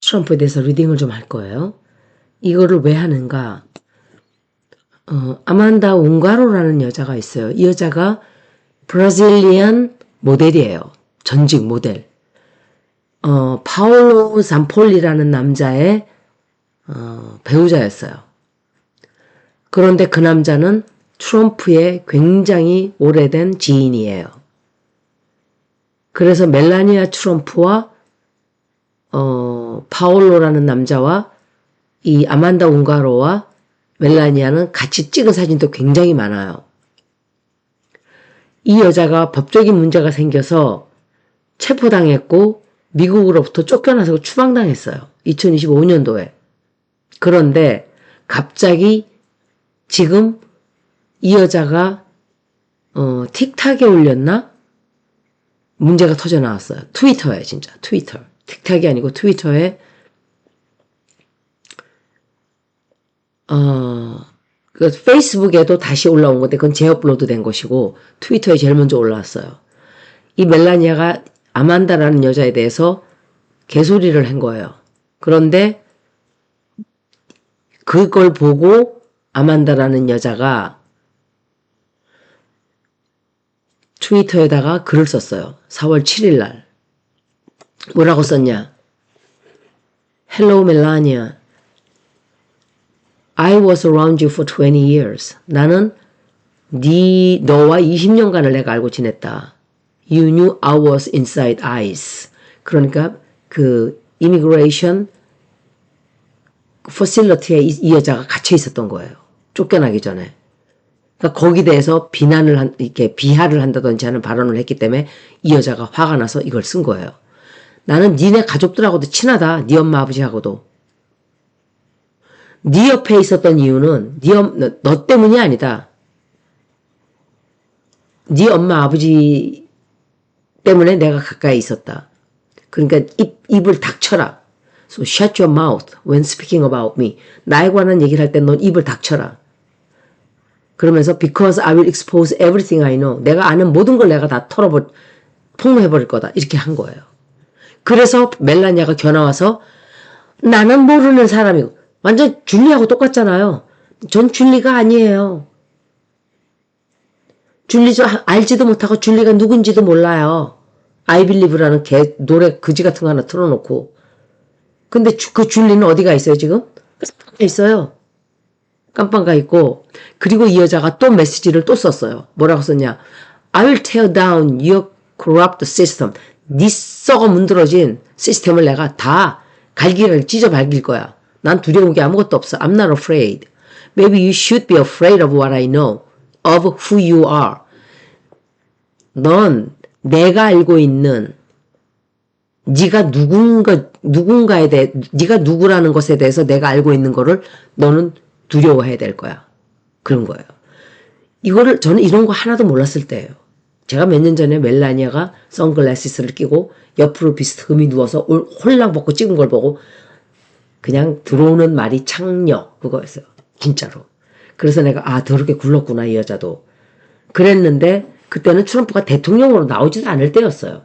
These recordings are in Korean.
트럼프에 대해서 리딩을 좀 할 거예요. 이거를 왜 하는가? 아만다 웅가로라는 여자가 있어요. 이 여자가 브라질리안 모델이에요. 전직 모델. 파올로 잠폴리라는 남자의 배우자였어요. 그런데 그 남자는 트럼프의 굉장히 오래된 지인이에요. 그래서 멜라니아 트럼프와 파올로라는 남자와 이 아만다 웅가로와 멜라니아는 같이 찍은 사진도 굉장히 많아요. 이 여자가 법적인 문제가 생겨서 체포당했고 미국으로부터 쫓겨나서 추방당했어요. 2025년도에. 그런데 갑자기 지금 이 여자가 틱탁에 올렸나? 문제가 터져 나왔어요. 트위터에 진짜 트위터. 틱탁이 아니고 트위터에 그 페이스북에도 다시 올라온 건데 그건 재업로드 된 것이고 트위터에 제일 먼저 올라왔어요. 이 멜라니아가 아만다라는 여자에 대해서 개소리를 한 거예요. 그런데 그걸 보고 아만다라는 여자가 트위터에다가 글을 썼어요. 4월 7일 날. 뭐라고 썼냐? Hello Melania. I was around you for 20 years. 나는 너와 20년간을 내가 알고 지냈다. You knew I was inside ICE. 그러니까 그 immigration facility에 이 여자가 갇혀 있었던 거예요. 쫓겨나기 전에. 그러니까 거기에 대해서 이렇게 비하를 한다든지 하는 발언을 했기 때문에 이 여자가 화가 나서 이걸 쓴 거예요. 나는 니네 가족들하고도 친하다. 네 엄마 아버지하고도. 네 옆에 있었던 이유는 너 때문이 아니다. 네 엄마 아버지 때문에 내가 가까이 있었다. 그러니까 입을 닥쳐라. So shut your mouth when speaking about me. 나에 관한 얘기를 할 때 넌 입을 닥쳐라. 그러면서 because I will expose everything I know. 내가 아는 모든 걸 내가 다 폭로해버릴 거다. 이렇게 한 거예요. 그래서 멜라니아가 겨나와서 나는 모르는 사람이고 완전 줄리하고 똑같잖아요. 전 줄리가 아니에요. 줄리 알지도 못하고 줄리가 누군지도 몰라요. I believe라는 노래 그지 같은 거 하나 틀어놓고. 근데 그 줄리는 어디가 있어요 지금? 깜빵가 있어요. 깜빵가 있고. 그리고 이 여자가 또 메시지를 또 썼어요. 뭐라고 썼냐? I will tear down your corrupt system. 네 썩어 문드러진 시스템을 내가 다 갈기를 찢어 밝힐 거야. 난 두려운 게 아무것도 없어. I'm not afraid. Maybe you should be afraid of what I know. Of who you are. 넌 내가 알고 있는 네가 누군가에 대해 네가 누구라는 것에 대해서 내가 알고 있는 거를 너는 두려워해야 될 거야. 그런 거예요. 이거를 저는 이런 거 하나도 몰랐을 때예요. 제가 몇 년 전에 멜라니아가 선글라시스를 끼고 옆으로 비스듬히 누워서 홀랑 벗고 찍은 걸 보고 그냥 들어오는 말이 창녀 그거였어요. 진짜로. 그래서 내가 더럽게 굴렀구나 이 여자도. 그랬는데 그때는 트럼프가 대통령으로 나오지도 않을 때였어요.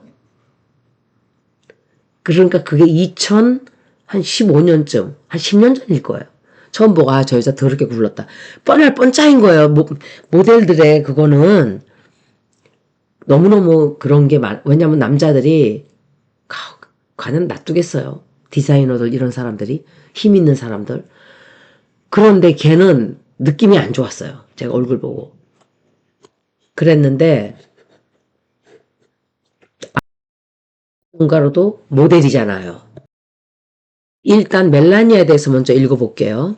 그러니까 그게 2015년쯤 한 10년 전일 거예요. 처음 보고 저 여자 더럽게 굴렀다. 뻔할 뻔짜인 거예요. 모델들의 그거는 너무너무 그런 게 왜냐면 남자들이 과연 놔두겠어요. 디자이너들 이런 사람들이 힘 있는 사람들. 그런데 걔는 느낌이 안 좋았어요. 제가 얼굴 보고. 그랬는데 뭔가로도 모델이잖아요. 일단 멜라니아에 대해서 먼저 읽어볼게요.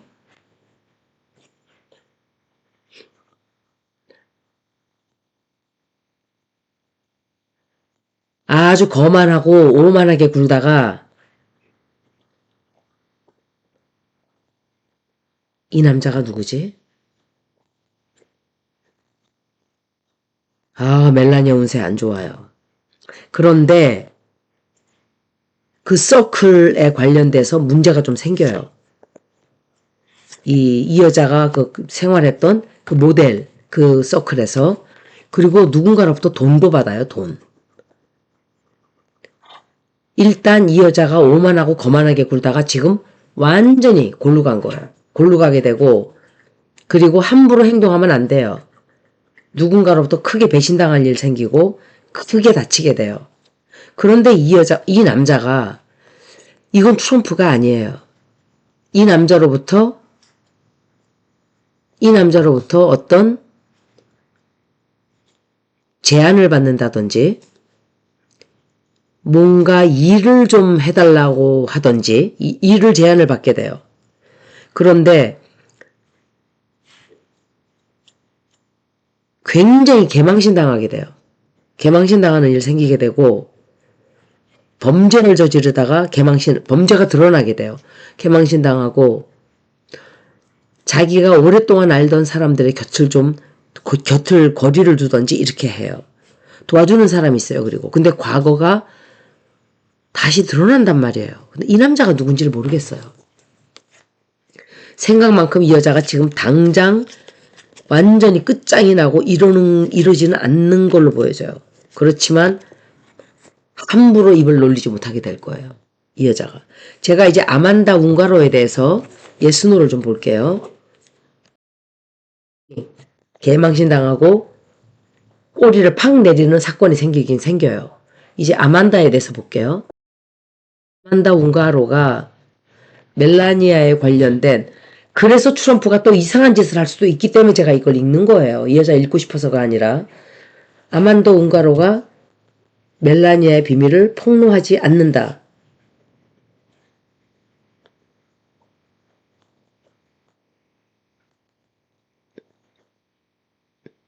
아주 거만하고 오만하게 굴다가 이 남자가 누구지? 멜라니아 운세 안 좋아요. 그런데 그 서클에 관련돼서 문제가 좀 생겨요. 이 여자가 생활했던 그 모델 그 서클에서 그리고 누군가로부터 돈도 받아요. 돈. 일단 이 여자가 오만하고 거만하게 굴다가 지금 완전히 골로 간 거예요. 골로 가게 되고, 그리고 함부로 행동하면 안 돼요. 누군가로부터 크게 배신당할 일 생기고 크게 다치게 돼요. 그런데 이 남자가 이건 트럼프가 아니에요. 이 남자로부터 어떤 제안을 받는다든지 뭔가 일을 좀 해달라고 하든지 일을 제안을 받게 돼요. 그런데 굉장히 개망신당하게 돼요. 개망신당하는 일 생기게 되고 범죄를 저지르다가 범죄가 드러나게 돼요. 개망신당하고 자기가 오랫동안 알던 사람들의 곁을 거리를 두던지 이렇게 해요. 도와주는 사람이 있어요. 그리고 근데 과거가 다시 드러난단 말이에요. 근데 이 남자가 누군지를 모르겠어요. 생각만큼 이 여자가 지금 당장 완전히 끝장이 나고 이러지는 않는 걸로 보여져요. 그렇지만 함부로 입을 놀리지 못하게 될 거예요. 이 여자가. 제가 이제 아만다 운가로에 대해서 예스노를 좀 볼게요. 개망신당하고 꼬리를 팍 내리는 사건이 생기긴 생겨요. 이제 아만다에 대해서 볼게요. 아만다 운가로가 멜라니아에 관련된, 그래서 트럼프가 또 이상한 짓을 할 수도 있기 때문에 제가 이걸 읽는 거예요. 이 여자 읽고 싶어서가 아니라. 아만다 운가로가 멜라니아의 비밀을 폭로하지 않는다.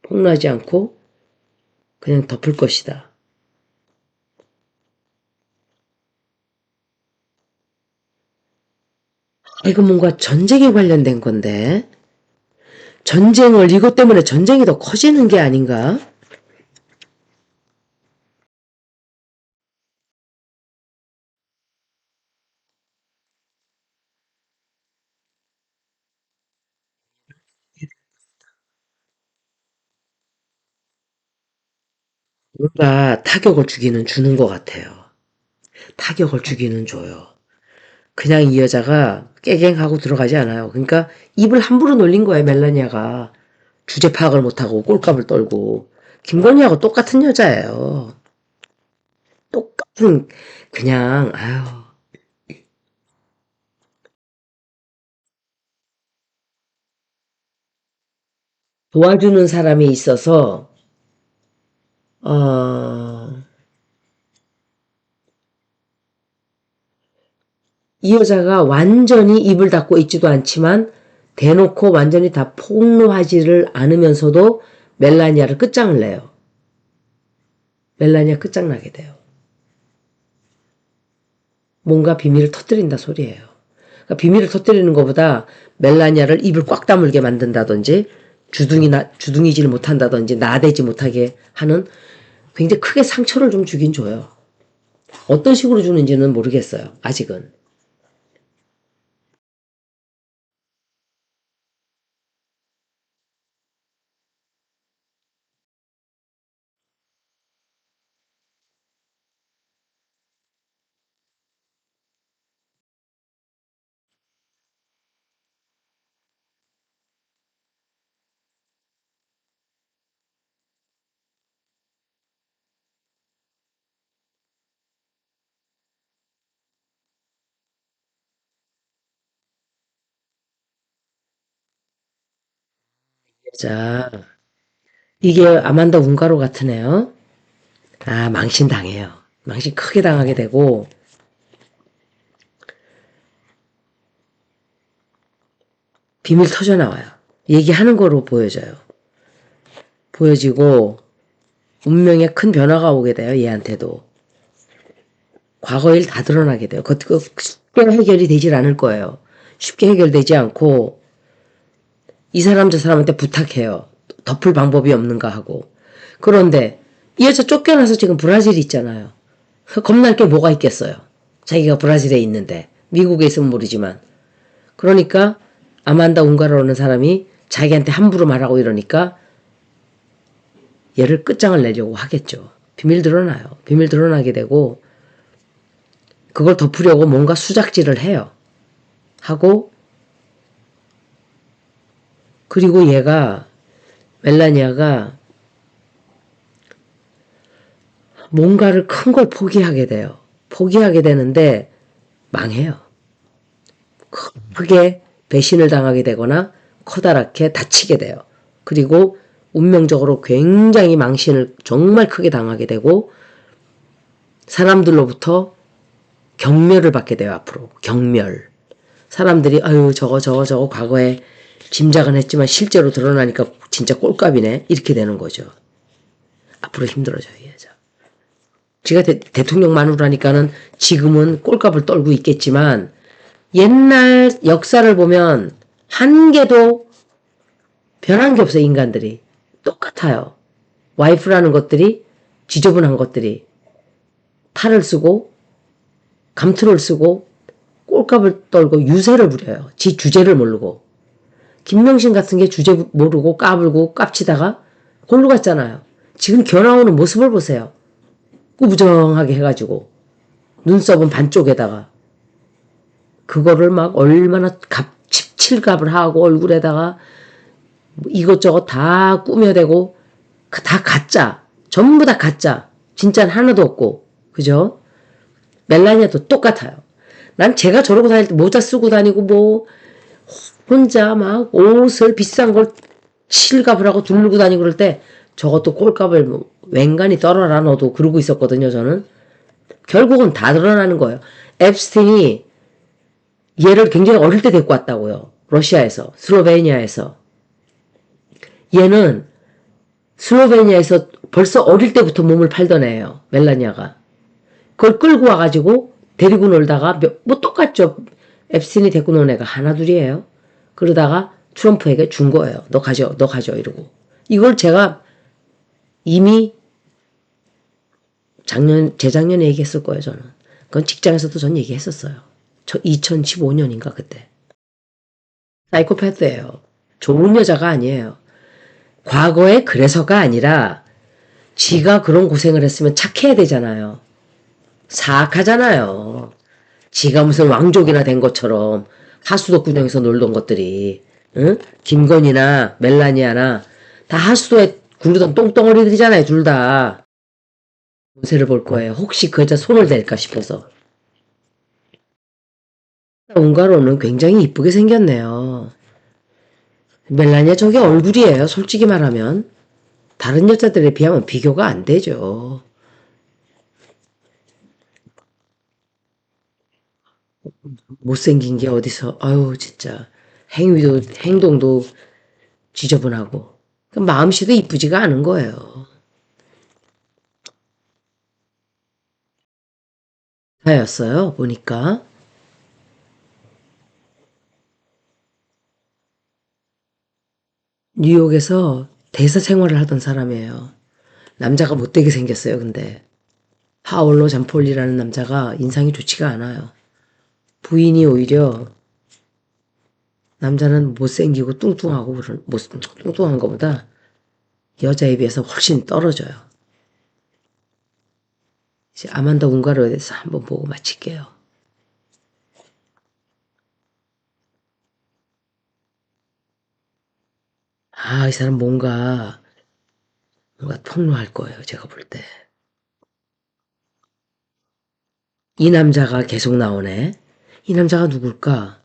폭로하지 않고 그냥 덮을 것이다. 이거 뭔가 전쟁에 관련된 건데, 이것 때문에 전쟁이 더 커지는 게 아닌가? 뭔가 타격을 주는 것 같아요. 타격을 주기는 줘요. 그냥 이 여자가 깨갱하고 들어가지 않아요. 그러니까 입을 함부로 놀린 거예요, 멜라니아가. 주제 파악을 못하고 꼴값을 떨고. 김건희하고 똑같은 여자예요. 똑같은, 그냥, 아유. 도와주는 사람이 있어서, 어, 이 여자가 완전히 입을 닫고 있지도 않지만 대놓고 완전히 다 폭로하지를 않으면서도 멜라니아를 끝장을 내요. 멜라니아 끝장나게 돼요. 뭔가 비밀을 터뜨린다 소리예요. 그러니까 비밀을 터뜨리는 것보다 멜라니아를 입을 꽉 다물게 만든다든지 주둥이질 못한다든지 나대지 못하게 하는, 굉장히 크게 상처를 좀 주긴 줘요. 어떤 식으로 주는지는 모르겠어요. 아직은. 자, 이게 아만다 운가로 같으네요. 아, 망신당해요. 망신 크게 당하게 되고, 비밀 터져나와요. 얘기하는 거로 보여져요. 보여지고, 운명에 큰 변화가 오게 돼요, 얘한테도. 과거 일 다 드러나게 돼요. 그거 쉽게 해결이 되질 않을 거예요. 쉽게 해결되지 않고, 이 사람 저 사람한테 부탁해요. 덮을 방법이 없는가 하고. 그런데, 이 여자 쫓겨나서 지금 브라질에 있잖아요. 겁날 게 뭐가 있겠어요. 자기가 브라질에 있는데. 미국에 있으면 모르지만. 그러니까 아만다 운가라는 사람이 자기한테 함부로 말하고 이러니까 얘를 끝장을 내려고 하겠죠. 비밀 드러나요. 비밀 드러나게 되고, 그걸 덮으려고 뭔가 수작질을 해요. 하고 그리고 얘가 멜라니아가 뭔가를 큰 걸 포기하게 돼요. 포기하게 되는데 망해요. 크게 배신을 당하게 되거나 커다랗게 다치게 돼요. 그리고 운명적으로 굉장히 망신을 정말 크게 당하게 되고 사람들로부터 경멸을 받게 돼요. 앞으로 경멸. 사람들이 아유 저거 과거에 짐작은 했지만 실제로 드러나니까 진짜 꼴값이네 이렇게 되는 거죠. 앞으로 힘들어져요. 이 여자. 지가 대통령 마누라니까는 지금은 꼴값을 떨고 있겠지만 옛날 역사를 보면 한 개도 변한 게 없어요. 인간들이. 똑같아요. 와이프라는 것들이 지저분한 것들이 탈을 쓰고 감투를 쓰고 꼴값을 떨고 유세를 부려요. 지 주제를 모르고. 김명신 같은 게 주제 모르고 까불고 깝치다가 골로 갔잖아요. 지금 겨나오는 모습을 보세요. 꾸부정하게 해가지고 눈썹은 반쪽에다가 그거를 막 얼마나 칠갑을 하고 얼굴에다가 이것저것 다 꾸며대고 다 가짜. 전부 다 가짜. 진짜는 하나도 없고. 그죠? 멜라니아도 똑같아요. 난 제가 저러고 다닐 때 모자 쓰고 다니고 뭐 혼자 막 옷을 비싼 걸 칠갑을 하고 두르고 다니고 그럴 때 저것도 꼴값을 뭐 웬간히 떨어라 너도 그러고 있었거든요. 저는. 결국은 다 드러나는 거예요. 앱스틴이 얘를 굉장히 어릴 때 데리고 왔다고요. 러시아에서. 슬로베니아에서. 얘는 슬로베니아에서 벌써 어릴 때부터 몸을 팔던 애예요. 멜라니아가. 그걸 끌고 와가지고 데리고 놀다가 뭐 똑같죠. 앱스틴이 데리고 논 애가 하나둘이에요. 그러다가 트럼프에게 준 거예요. 너 가져 이러고. 이걸 제가 이미 재작년에 얘기했을 거예요. 저는. 그건 직장에서도 전 얘기했었어요. 저 2015년인가 그때. 사이코패스예요. 좋은 여자가 아니에요. 과거에 그래서가 아니라 지가 그런 고생을 했으면 착해야 되잖아요. 사악하잖아요. 지가 무슨 왕족이나 된 것처럼 하수도 구경에서 놀던 것들이 응? 김건희나 멜라니아나 다 하수도에 굴르던 똥덩어리들이잖아요. 둘 다. 운세를 볼 거예요. 혹시 그 여자 손을 댈까 싶어서. 운가로는 굉장히 이쁘게 생겼네요. 멜라니아 저게 얼굴이에요. 솔직히 말하면. 다른 여자들에 비하면 비교가 안 되죠. 못생긴 게 어디서 아유 진짜 행동도 지저분하고 마음씨도 이쁘지가 않은 거예요. 다였어요 보니까. 뉴욕에서 대사 생활을 하던 사람이에요. 남자가 못되게 생겼어요. 근데 파올로 잠폴리라는 남자가 인상이 좋지가 않아요. 부인이 오히려 남자는 못생기고 뚱뚱하고 뚱뚱한 것보다 여자에 비해서 훨씬 떨어져요. 이제 아만다 운가로에 대해서 한번 보고 마칠게요. 이 사람 뭔가 폭로할 거예요. 제가 볼 때. 이 남자가 계속 나오네. 이 남자가 누굴까?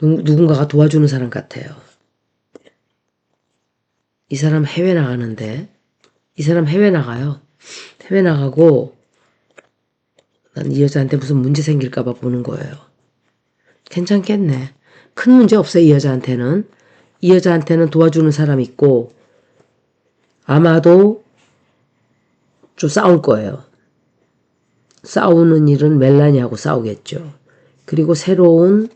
누군가가 도와주는 사람 같아요. 이 사람 해외 나가는데 이 사람 해외 나가요. 해외 나가고 난 이 여자한테 무슨 문제 생길까봐 보는 거예요. 괜찮겠네. 큰 문제 없어요. 이 여자한테는. 이 여자한테는 도와주는 사람 있고 아마도 좀 싸울 거예요. 싸우는 일은 멜라니하고 싸우겠죠. 그리고 새로운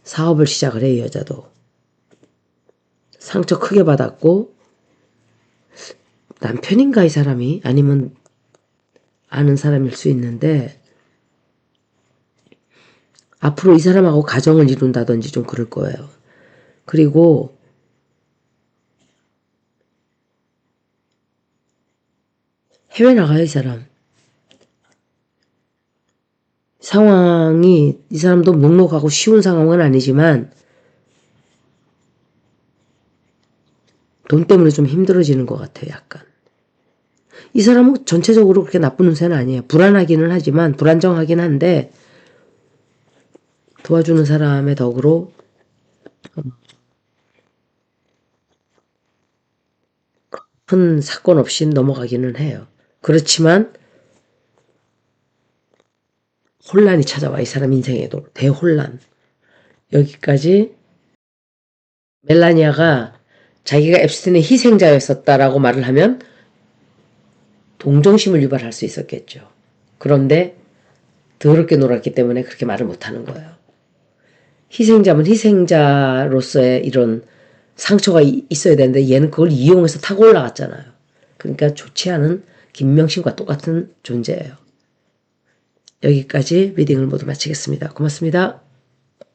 사업을 시작을 해요. 이 여자도. 상처 크게 받았고 남편인가 이 사람이? 아니면 아는 사람일 수 있는데 앞으로 이 사람하고 가정을 이룬다든지 좀 그럴 거예요. 그리고 해외 나가요 이 사람. 상황이 이 사람도 묵묵하고 쉬운 상황은 아니지만 돈 때문에 좀 힘들어지는 것 같아요. 약간. 이 사람은 전체적으로 그렇게 나쁜 운세는 아니에요. 불안하기는 하지만 불안정하긴 한데 도와주는 사람의 덕으로 큰 사건 없이 넘어가기는 해요. 그렇지만 혼란이 찾아와. 이 사람 인생에도 대혼란. 여기까지 멜라니아가 자기가 앱스틴의 희생자였었다라고 말을 하면 동정심을 유발할 수 있었겠죠. 그런데 더럽게 놀았기 때문에 그렇게 말을 못하는 거예요. 희생자면 희생자로서의 이런 상처가 있어야 되는데 얘는 그걸 이용해서 타고 올라갔잖아요. 그러니까 좋지 않은 김명신과 똑같은 존재예요. 여기까지 리딩을 모두 마치겠습니다. 고맙습니다.